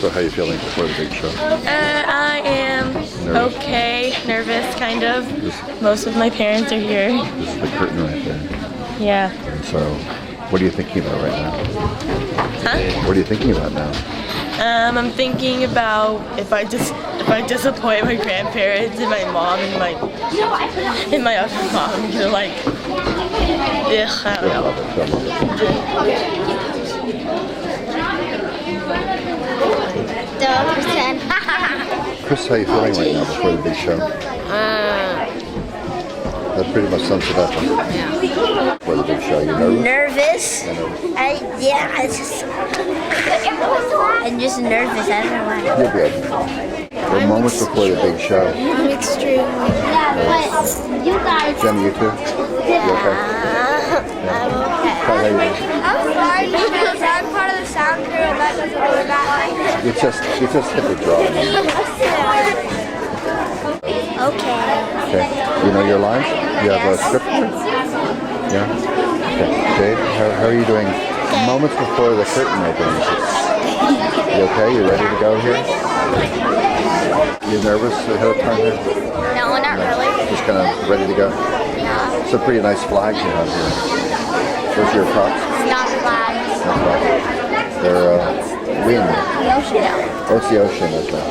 So how are you feeling before the big show? I am okay, nervous kind of. Most of my parents are here. This is the curtain right there. Yeah. And so, what are you thinking about right now? Huh? What are you thinking about now? I'm thinking about if I disappoint my grandparents and my mom and my other mom, I'm gonna like, ugh, I don't know. Chris, how are you feeling right now before the big show? That pretty much sums it up. Before the big show, you nervous? Nervous? I'm just nervous, I don't know why. You're good. The moments before the big show. I'm extremely nervous. You guys. Jen, you too? Yeah. You okay? I'm okay. How are you? I'm sorry because I'm part of the sound crew and that doesn't really matter. You just hit the draw. Okay. Okay. You know your lines? You have a script here? Yeah? Okay. Jade, how are you doing? Moments before the curtain opens. You okay? You ready to go here? You nervous ahead of time here? No, not really. Just kind of ready to go? Yeah. It's a pretty nice flag you have here. Those are your props? It's not flags. Not flags. They're wind. The ocean. Oh, it's the ocean, that's right.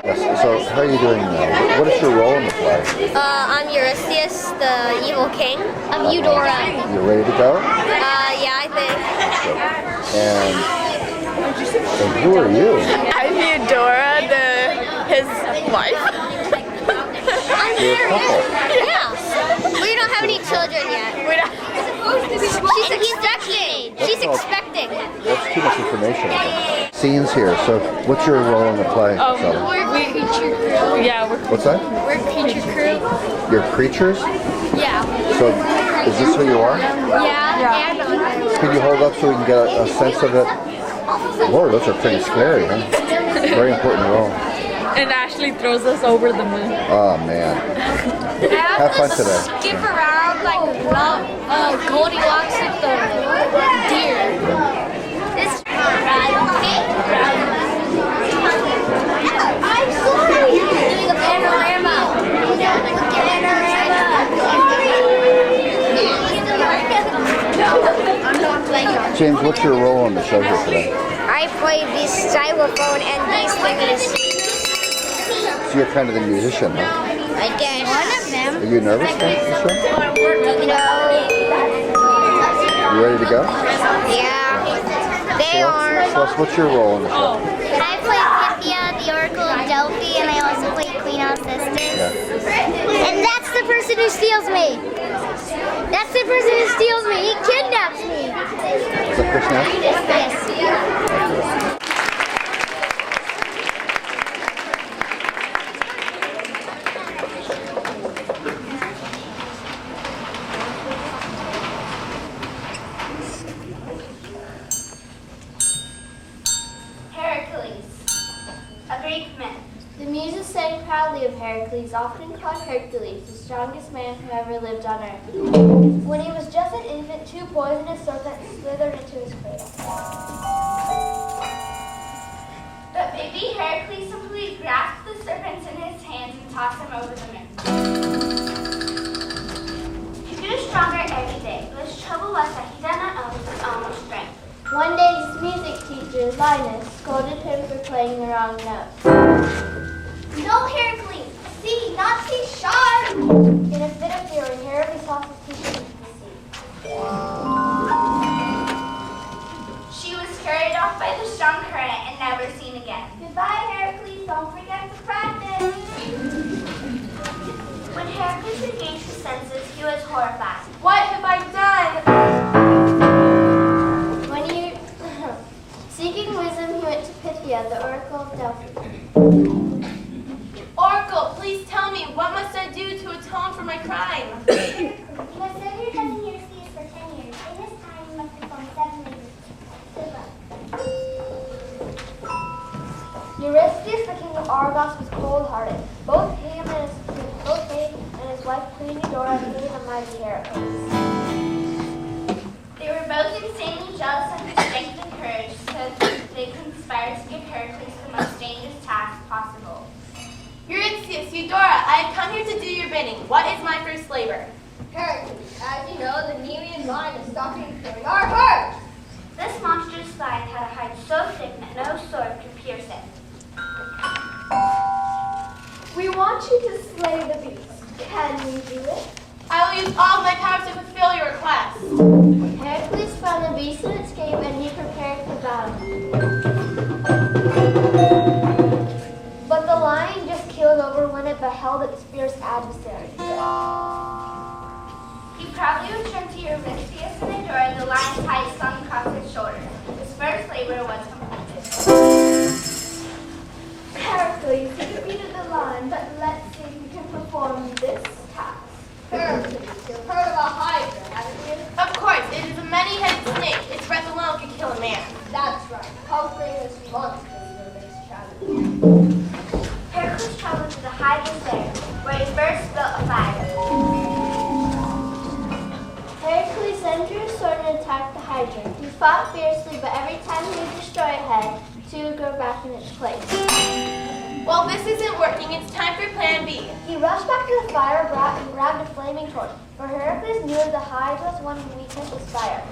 Yes, so how are you doing now? What is your role in the play? I'm Eurystheus, the evil king. I'm Eudora. You ready to go? Yeah, I think. And who are you? I'm Eudora, his wife. You're a couple. Yeah. We don't have any children yet. She's expecting. She's expecting. That's too much information. Scenes here. So what's your role in the play, Sally? We're creature crew. Yeah, What's that? We're creature crew. You're creatures? Yeah. So is this who you are? Yeah. Can you hold up so we can get a sense of it? Whoa, those are pretty scary, huh? Very important role. and Ashley throws us over the moon. Oh man. Have fun today. Skip around like Goldilocks with the deer. This I'm sorry. Doing a panorama. James, what's your role on the show here today? I play the xylophone and these thingies. So you're kind of the musician, huh? I guess. One of them. Are you nervous for the show? No. You ready to go? Yeah. They are. Celeste, what's your role in the show? I play Pythia, the Oracle of Delphi, and I also play Queen Alcestis. Yeah. And that's the person who steals me. That's the person who steals me. He kidnaps me. Is that Chris now? Yes. Heracles, a Greek myth. The Muses sang proudly of Heracles, often called Hercules, the strongest man who ever lived on earth. When he was just an infant, two poisonous serpents slithered into his cradle. But baby Heracles simply grasped the serpents in his hands and tossed them over the moon. He grew stronger every day, but his trouble was that he did not own his own strength. One day, his music teacher, Linus, scolded him for playing the wrong note. No, Heracles! See, not C sharp! In a fit of fury, Heracles tossed his teacher into the sea. She was carried off by the strong current and never seen again. Goodbye, Heracles. Don't forget to practice. When Heracles regained his senses, he was horrified. What have I done? Seeking wisdom, he went to Pythia, the Oracle of Delphi. Oracle, please tell me, what must I do to atone for my crime? You must serve your cousin Eurystheus for 10 years. In this time, you must perform 7 labors. Good luck. Eurystheus, the king of Argos, was cold-hearted. Both he and his wife, Queen Eudora, hated the mighty Heracles. They were both insanely jealous of his strength and courage so they conspired to give Heracles the most dangerous task possible. Eurystheus, Eudora, I have come here to do your bidding. What is my first labor? Heracles, as you know, the Nemean line is stalking through our herds. This monstrous slide had a hide so thick that no sword could pierce it. We want you to slay the beast. Can you do it? I will use all my powers to fulfill your request. Heracles found the beast in its cave and he prepared for battle. But the lion just keeled over when it beheld its fierce adversary. He proudly returned to Eurystheus and Eudora, the lion's hide slung across his shoulders. His first labor was completed. Heracles, you defeated the lion, but let's see if you can perform this task. Heracles, you've heard of a hydra, haven't you? Of course, it is a many-headed snake. Its breath alone can kill a man. That's right. Conquering this monster is your next challenge. Heracles traveled to the Hydra's lair, where he first built a fire. Heracles then drew his sword and attacked the Hydra. He fought fiercely, but every time he would destroy a head, two would go back in its place. Well, this isn't working. It's time for plan B. He rushed back to the fire and grabbed a flaming torch, for Heracles knew the Hydra's one weakness was fire.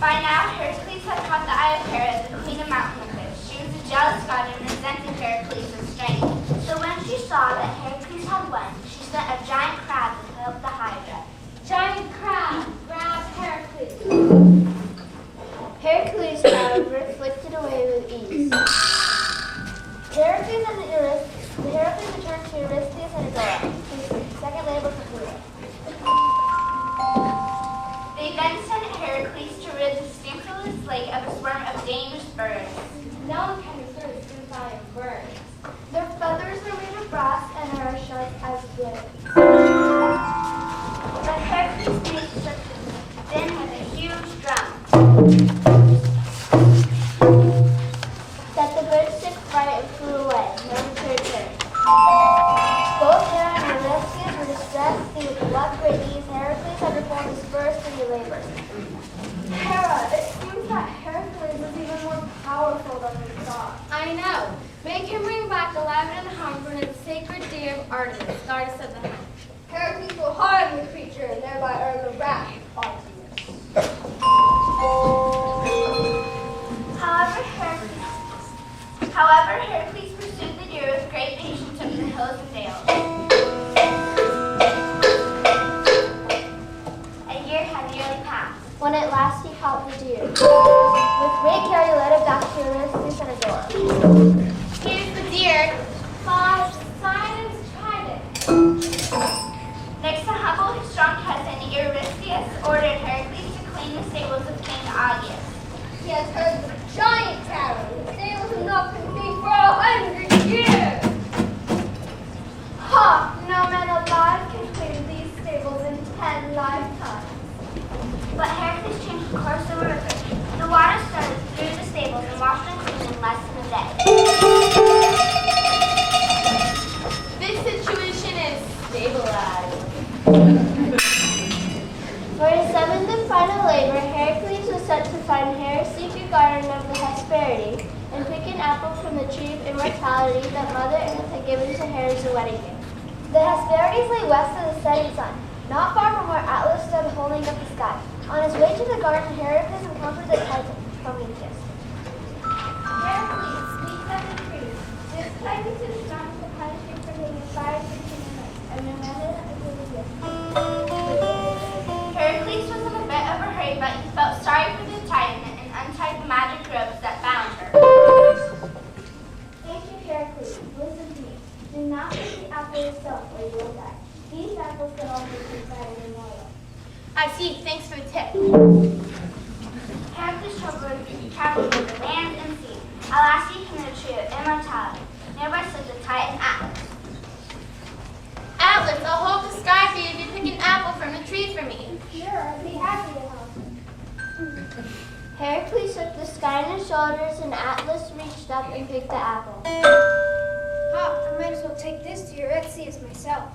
By now, Heracles had caught the eye of Hera, the queen of mountain limpers. She was a jealous god and resented Heracles' strength. So when she saw that Heracles had won, she sent a giant crab to help the Hydra. Giant crab, grab Heracles. Heracles, however, flicked it away with ease. Heracles returned to Eurystheus and Eudora. His second labor completed. They then sent Heracles to rid the Stymphalus lake of a swarm of dangerous birds. No one can resist inside of birds. Their feathers are made of brass and are as sharp as glitter. But Heracles made such a din with a huge drum that the birds took fright and flew away, never to return. Both Hera and Eurystheus were distressed, see with what great ease Heracles had performed his first three labors. Hera, it seems that Heracles is even more powerful than we thought. I know. Make him bring back the lavender and honeycomb and the sacred deer of Artemis, goddess of the hunt. Heracles will harm the creature and thereby earn the wrath of Artemis. However, Heracles pursued the deer with great patience over the hills and dales. A year had nearly passed. When at last he caught the deer. With great care he led it back to Eurystheus and Eudora. Here's the deer. Silence, tried it. Next to humble his strong cousin, Eurystheus ordered Heracles to clean the stables of King Augeas. He has heard the giant tower. The stables have not been cleaned for 100 years. Ha! No man alive can clean these stables in 10 lifetimes. But Heracles changed the course of the river. The water started through the stables and washed them clean in less than a day. This situation is stabilized. For his seventh and final labor, Heracles was sent to find Hera's secret garden of the Hesperides and pick an apple from the tree of immortality that Mother Earth had given to Hera as a wedding gift. The Hesperides lay west of the setting sun, not far from where Atlas stood holding up the sky. On his way to the garden, Heracles encountered the Titan, Prometheus. Heracles, speak of the truth. This Titan is strong to punish you for being inspired to king of light, and remember that it was a gift. Heracles was in a bit of a hurry, but he felt sorry for the Titan and untied the magic ropes that bound her. Thank you, Heracles. Listen to me. Do not eat the apple yourself or you will die. These apples can all be considered immortal. I see. Thanks for the tip. Heracles traveled over land and sea. At last he came to the tree of immortality. Nearby stood the Titan Atlas. Atlas, I'll hold the sky for you if you pick an apple from a tree for me. Sure, I'd be happy to help. Heracles took the sky on his shoulders, and Atlas reached up and picked the apple. I might as well take this to Eurystheus myself.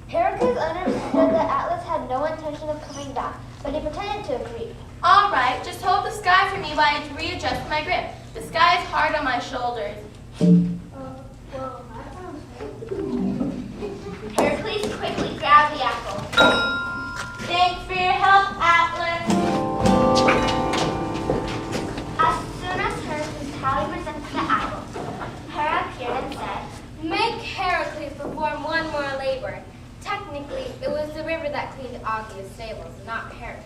Heracles understood that Atlas had no intention of coming back, but he pretended to agree. All right, just hold the sky for me while I readjust my grip. The sky is hard on my shoulders. Well, that sounds Heracles quickly grabbed the apple. Thanks for your help, Atlas. As soon as Heracles Tally presented the apple, Hera appeared and said, Make Heracles perform one more labor. Technically, it was the river that cleaned Augea's stables, not Heracles.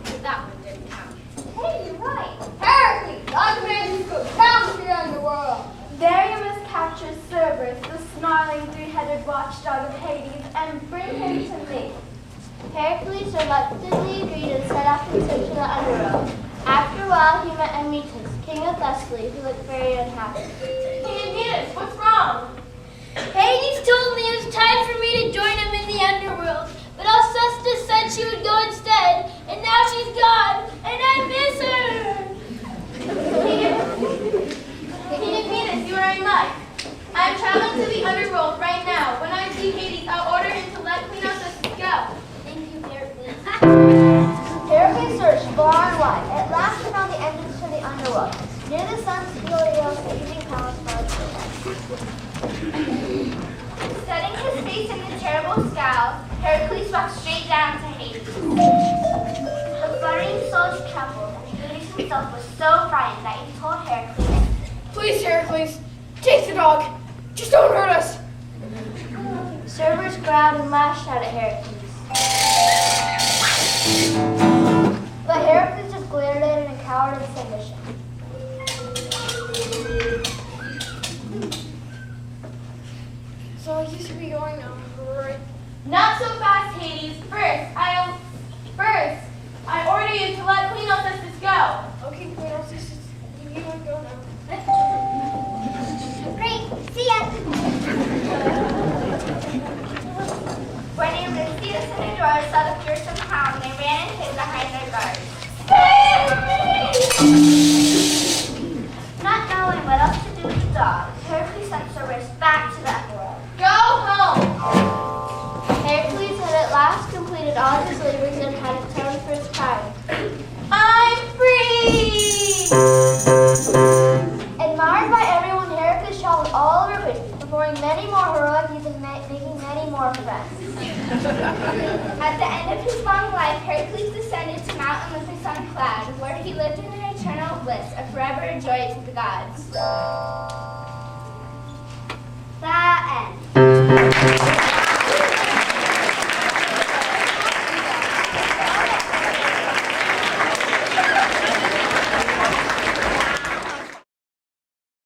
So that one didn't count. Hey, you're right. Heracles, I command you to go down to the underworld. There you must capture Cerberus, the snarling three-headed watchdog of Hades, and bring him to me. Heracles reluctantly agreed and set off in search of the underworld. After a while, he met Amytas, king of Thessaly, who looked very unhappy. Hey, Venus, what's wrong? Hades told me it was time for me to join him in the underworld, but Alcestis said she would go instead, and now she's gone, and I miss her! King Venus, you are in luck. I am traveling to the underworld right now. When I see Hades, I'll order him to let Queen Alcestis go. Thank you, Heracles. Heracles searched far and wide. At last he found the entrance to the underworld, near the sun's Helios evening palace by the Setting his face in the terrible scowl, Heracles walked straight down to Hades. The fluttering souls trembled, and Hades himself was so frightened that he told Heracles, Please, Heracles, take the dog. Just don't hurt us. Cerberus growled and lashed out at Heracles. But Heracles just glared at it and cowered in submission. So I used to be going now, right? Not so fast, Hades. First, I order you to let Queen Alcestis go. Okay, Queen Alcestis, you want to go now. Great, see ya! When Eurystheus and Eudora saw the fearsome hound, they ran and hid behind their guards. Not knowing what else to do with the dog, Heracles sent Cerberus back to the underworld. Go home. Heracles had at last completed all his labors and had atoned for his crime. I'm free. Admired by everyone, Heracles traveled all over Greece, performing many more heroic deeds and making many more friends. At the end of his long life, Heracles descended to Mount Olympus on a cloud, where he lived in an eternal bliss, a forever joy to the gods. The end.